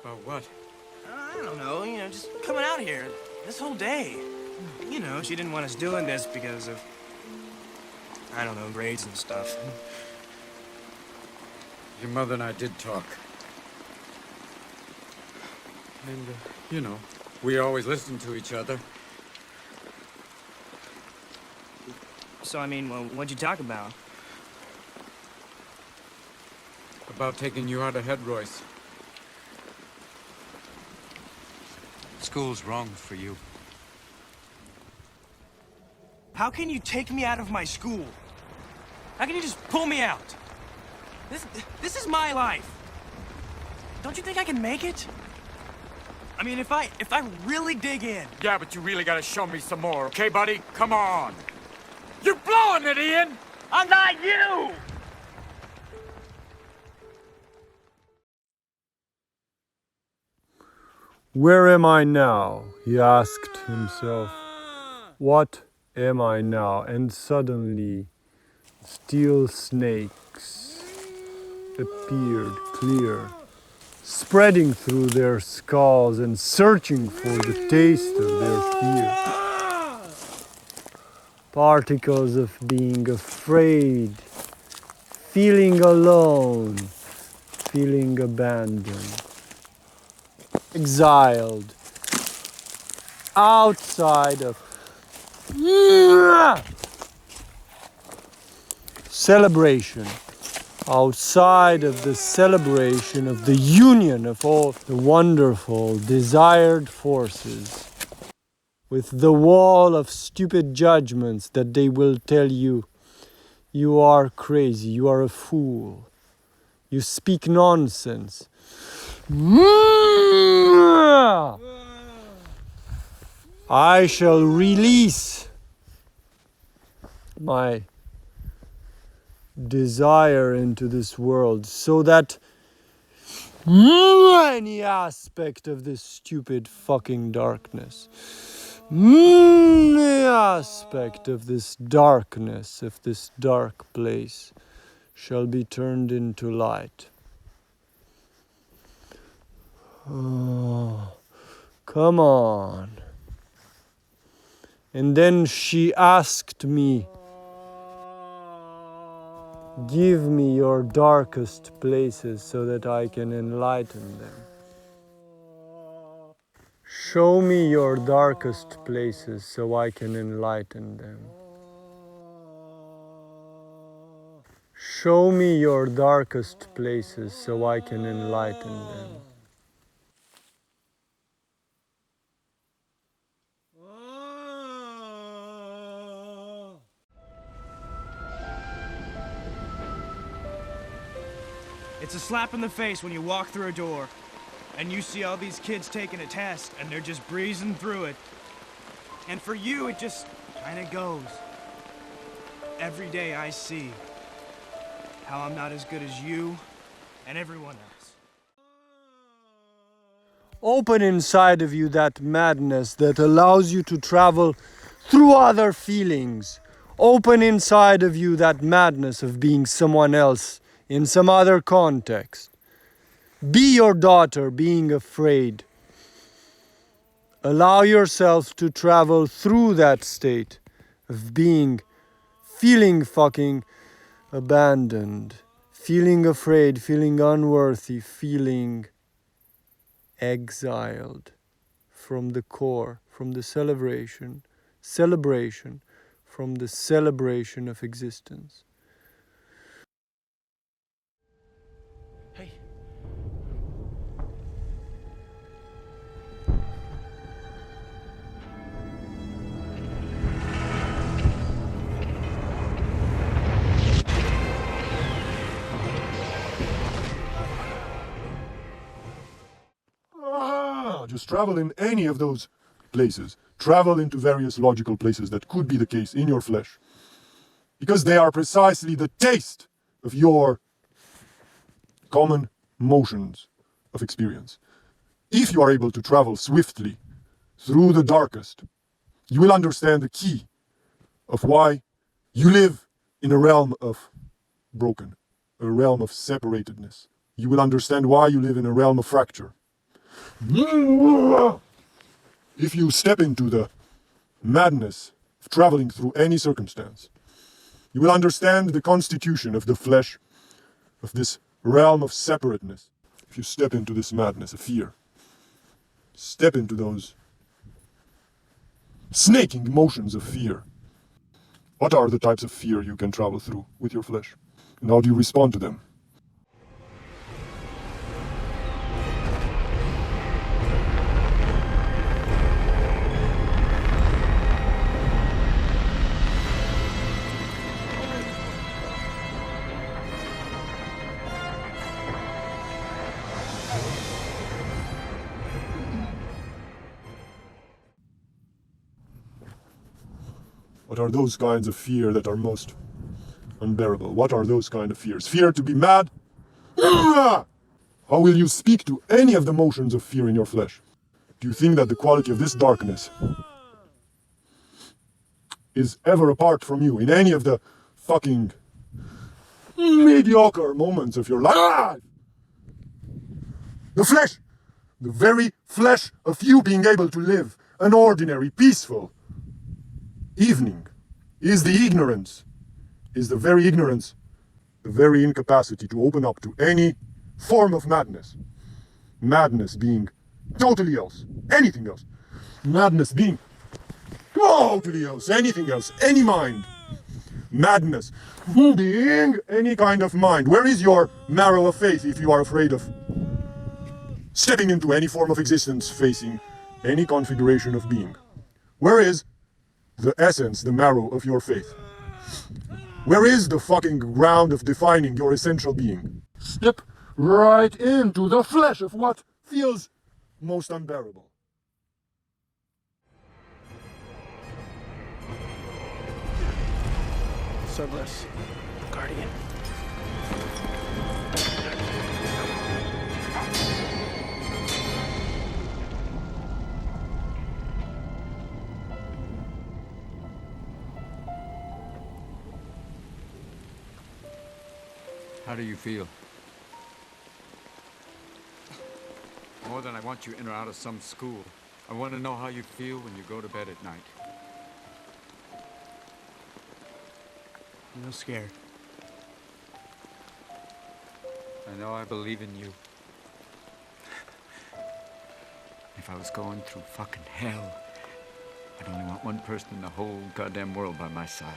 About what? I don't know, just coming out here. This whole day. She didn't want us doing this because of, I don't know, grades and stuff. Your mother and I did talk. And, we always listened to each other. So, well, what'd you talk about? About taking you out ahead, Royce. School's wrong for you. How can you take me out of my school? How can you just pull me out? This is my life. Don't you think I can make it? If I really dig in. Yeah, but you really gotta show me some more, okay, buddy? Come on. You're blowing it, Ian! I'm not you! Where am I now? He asked himself. What am I now? And suddenly, steel snakes appeared clear, spreading through their skulls and searching for the taste of their fear. Particles of being afraid, feeling alone, feeling abandoned, exiled, outside of celebration, outside of the celebration of the union of all the wonderful desired forces, with the wall of stupid judgments that they will tell you, you are crazy, you are a fool, you speak nonsense. I shall release my desire into this world so that any aspect of this stupid fucking darkness, any aspect of this darkness, of this dark place, shall be turned into light. Oh, come on. And then she asked me, give me your darkest places so that I can enlighten them. Show me your darkest places so I can enlighten them. Show me your darkest places so I can enlighten them. It's a slap in the face when you walk through a door and you see all these kids taking a test and they're just breezing through it. And for you, it just kind of goes. Every day I see how I'm not as good as you and everyone else. Open inside of you that madness that allows you to travel through other feelings. Open inside of you that madness of being someone else in some other context. Be your daughter being afraid. Allow yourself to travel through that state of feeling fucking abandoned, feeling afraid, feeling unworthy, feeling exiled from the core, from the celebration, from the celebration of existence. Hey. Just travel in any of those places. Travel into various logical places that could be the case in your flesh. Because they are precisely the taste of your common motions of experience. If you are able to travel swiftly through the darkest, you will understand the key of why you live in a realm of broken, a realm of separatedness. You will understand why you live in a realm of fracture. If you step into the madness of traveling through any circumstance, you will understand the constitution of the flesh, of this realm of separateness. If you step into this madness of fear, step into those snaking motions of fear. What are the types of fear you can travel through with your flesh? And how do you respond to them? What are those kinds of fear that are most unbearable? What are those kind of fears? Fear to be mad? How will you speak to any of the motions of fear in your flesh? Do you think that the quality of this darkness is ever apart from you in any of the fucking mediocre moments of your life? The flesh, the very flesh of you being able to live an ordinary, peaceful evening is the ignorance, is the very ignorance, the very incapacity to open up to any form of madness. Madness being totally else, anything else. Madness being totally else, anything else, any mind. Madness being any kind of mind. Where is your marrow of faith if you are afraid of stepping into any form of existence, facing any configuration of being? Where is the essence, the marrow of your faith? Where is the fucking ground of defining your essential being? Step right into the flesh of what feels most unbearable. Cerberus, Guardian. How do you feel? More than I want you in or out of some school, I want to know how you feel when you go to bed at night. I'm real scared. I know I believe in you. If I was going through fucking hell, I'd only want one person in the whole goddamn world by my side.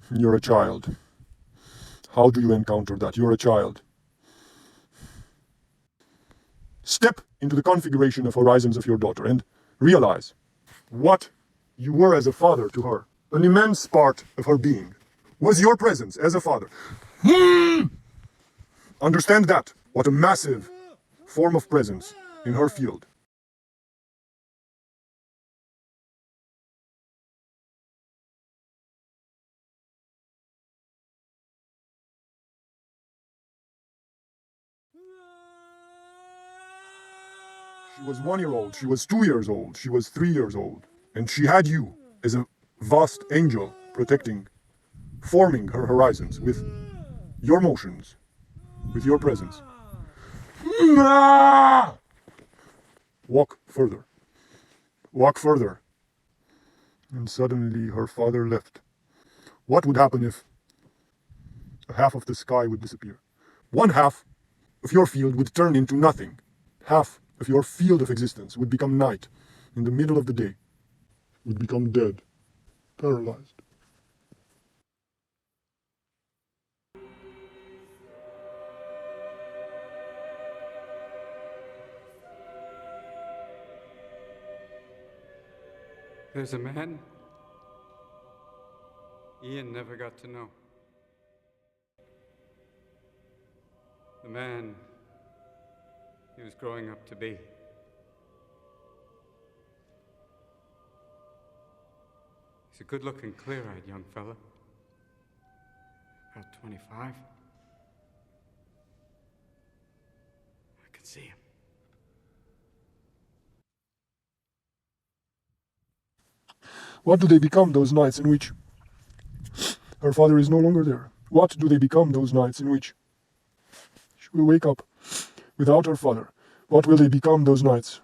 You're a child. How do you encounter that? You're a child. Step into the configuration of horizons of your daughter and realize what you were as a father to her. An immense part of her being was your presence as a father. Understand that. What a massive form of presence in her field. She was 1 year old, she was 2 years old, she was 3 years old. And she had you as a vast angel protecting, forming her horizons with your motions, with your presence. Walk further. Walk further. And suddenly her father left. What would happen if half of the sky would disappear? One half of your field would turn into nothing. Half of your field of existence would become night in the middle of the day, would become dead, paralyzed. There's a man Ian never got to know. The man he was growing up to be. He's a good-looking, clear-eyed young fella. About 25. I could see him. What do they become those nights in which her father is no longer there? What do they become those nights in which she will wake up without her father? What will they become those nights?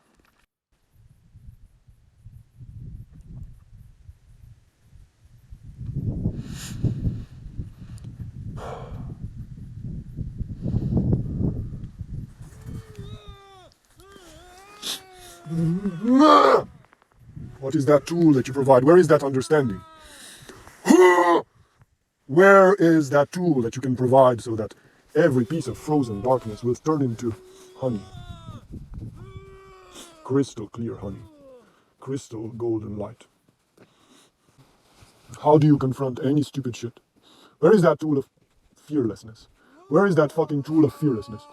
What is that tool that you provide? Where is that understanding? Where is that tool that you can provide so that every piece of frozen darkness will turn into honey? Crystal clear honey. Crystal golden light. How do you confront any stupid shit? Where is that tool of fearlessness? Where is that fucking tool of fearlessness?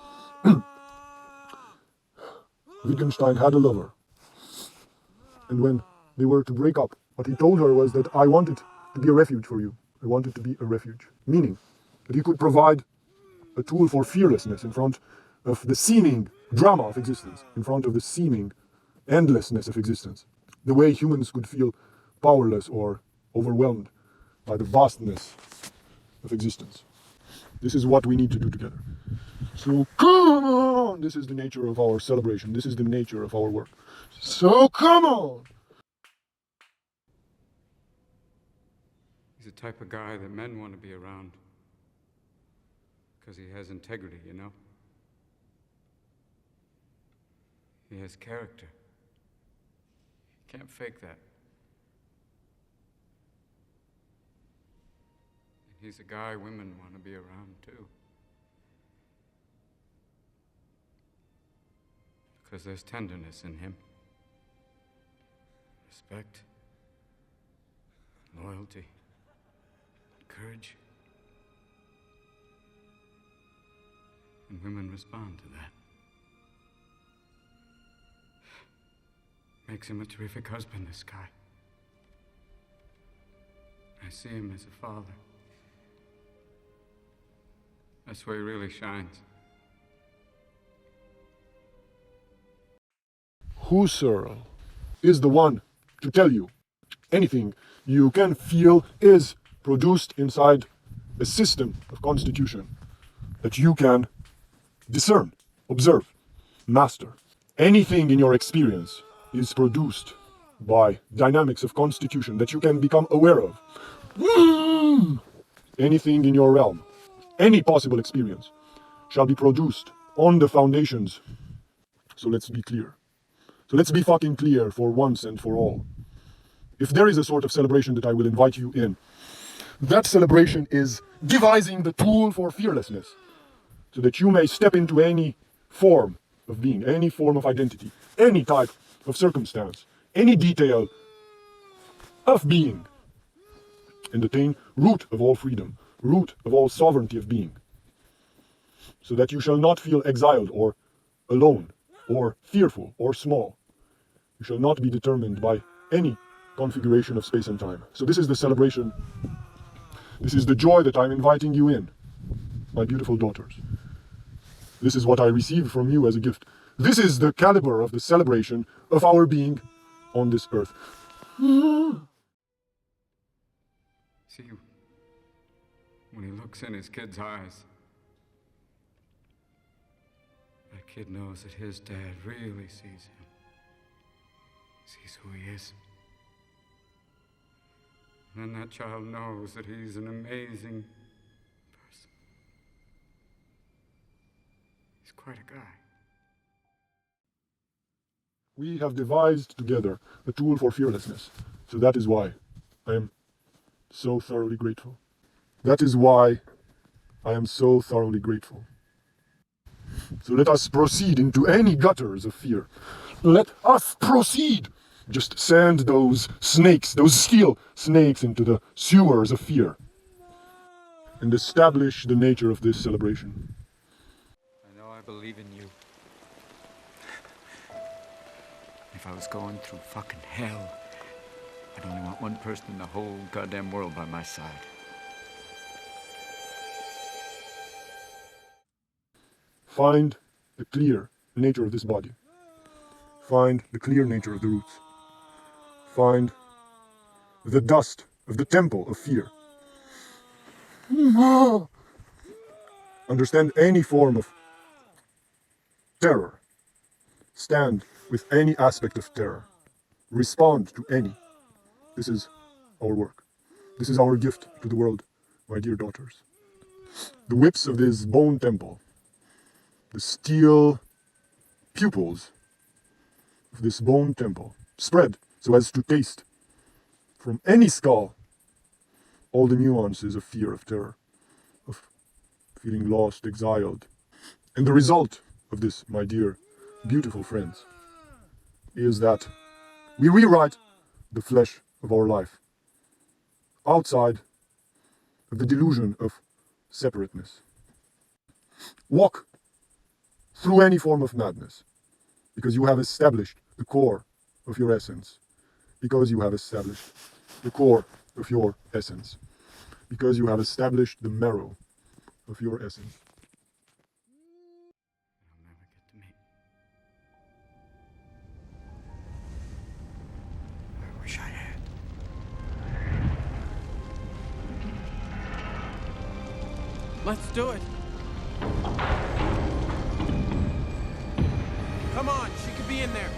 Wittgenstein had a lover. And when they were to break up, what he told her was that I wanted to be a refuge for you. I wanted to be a refuge. Meaning that he could provide a tool for fearlessness in front of the seeming drama of existence, in front of the seeming endlessness of existence. The way humans could feel powerless or overwhelmed by the vastness of existence. This is what we need to do together. So come on! This is the nature of our celebration. This is the nature of our work. So come on! He's the type of guy that men want to be around. Because he has integrity, you know? He has character. You can't fake that. He's a guy women want to be around, too. Because there's tenderness in him. Respect. Loyalty. Courage. And women respond to that. Makes him a terrific husband, this guy. I see him as a father. That's where he really shines. Husserl is the one to tell you anything you can feel is produced inside a system of constitution that you can discern, observe, master. Anything in your experience is produced by dynamics of constitution that you can become aware of. Anything in your realm, any possible experience, shall be produced on the foundations. So let's be clear. So let's be fucking clear for once and for all. If there is a sort of celebration that I will invite you in, that celebration is devising the tool for fearlessness, so that you may step into any form of being, any form of identity, any type of circumstance, any detail of being, and attain root of all freedom, root of all sovereignty of being, so that you shall not feel exiled or alone or fearful or small. You shall not be determined by any configuration of space and time. So this is the celebration. This is the joy that I'm inviting you in, my beautiful daughters. This is what I receive from you as a gift. This is the caliber of the celebration of our being on this earth. See, when he looks in his kid's eyes, that kid knows that his dad really sees him. Sees who he is. And then that child knows that he's an amazing person. He's quite a guy. We have devised together a tool for fearlessness. So that is why I am so thoroughly grateful. That is why I am so thoroughly grateful. So let us proceed into any gutters of fear. Let us proceed. Just send those snakes, those steel snakes, into the sewers of fear. And establish the nature of this celebration. I know I believe in you. If I was going through fucking hell, I'd only want one person in the whole goddamn world by my side. Find the clear nature of this body. Find the clear nature of the roots. Find the dust of the temple of fear. Understand any form of terror. Stand with any aspect of terror. Respond to any. This is our work. This is our gift to the world, my dear daughters. The whips of this bone temple, the steel pupils of this bone temple, spread so as to taste from any skull all the nuances of fear, of terror, of feeling lost, exiled. And the result of this, my dear, beautiful friends, is that we rewrite the flesh of our life outside of the delusion of separateness. Walk through any form of madness, because you have established the core of your essence, because you have established the core of your essence, because you have established the marrow of your essence. I'll never get to meet. I wish I had. Let's do it. Come on, she could be in there.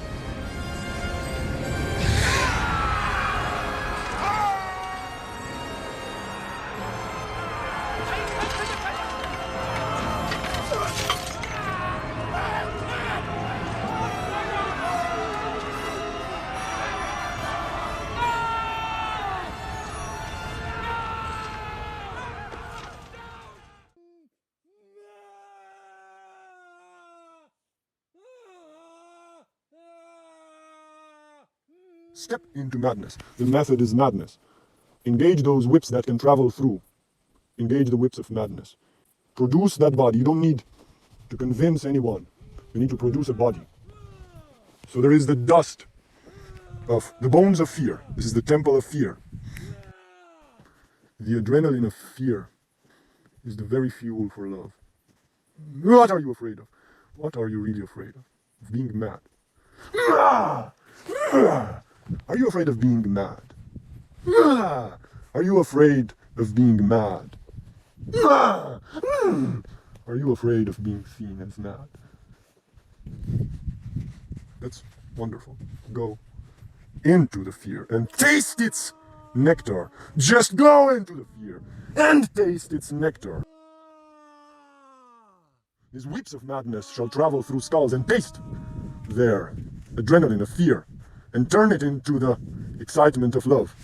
Step into madness. The method is madness. Engage those whips that can travel through. Engage the whips of madness. Produce that body. You don't need to convince anyone. You need to produce a body. So there is the dust of the bones of fear. This is the temple of fear. The adrenaline of fear is the very fuel for love. What are you afraid of? What are you really afraid of? Of being mad. Are you afraid of being mad? Are you afraid of being mad? Are you afraid of being seen as mad? That's wonderful. Go into the fear and taste its nectar. Just go into the fear and taste its nectar. These whips of madness shall travel through skulls and taste their adrenaline of fear and turn it into the excitement of love.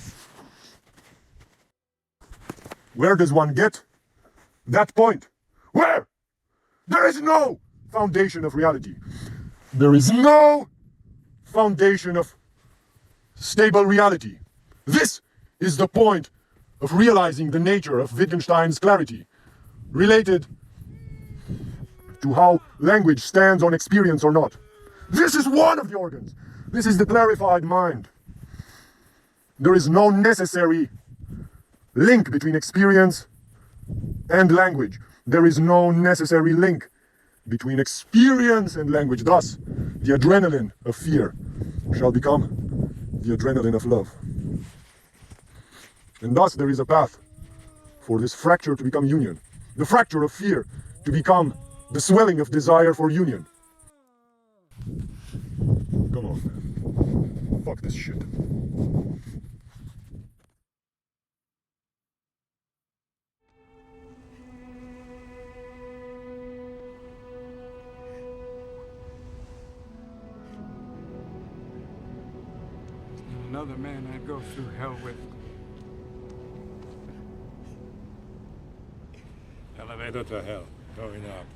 Where does one get that point? Where? There is no foundation of reality. There is no foundation of stable reality. This is the point of realizing the nature of Wittgenstein's clarity, related to how language stands on experience or not. This is one of the organs. This is the clarified mind. There is no necessary link between experience and language. There is no necessary link between experience and language. Thus, the adrenaline of fear shall become the adrenaline of love. And thus there is a path for this fracture to become union. The fracture of fear to become the swelling of desire for union. Come on, man. Fuck this shit. Another man I'd go through hell with. Elevator to hell. Going up.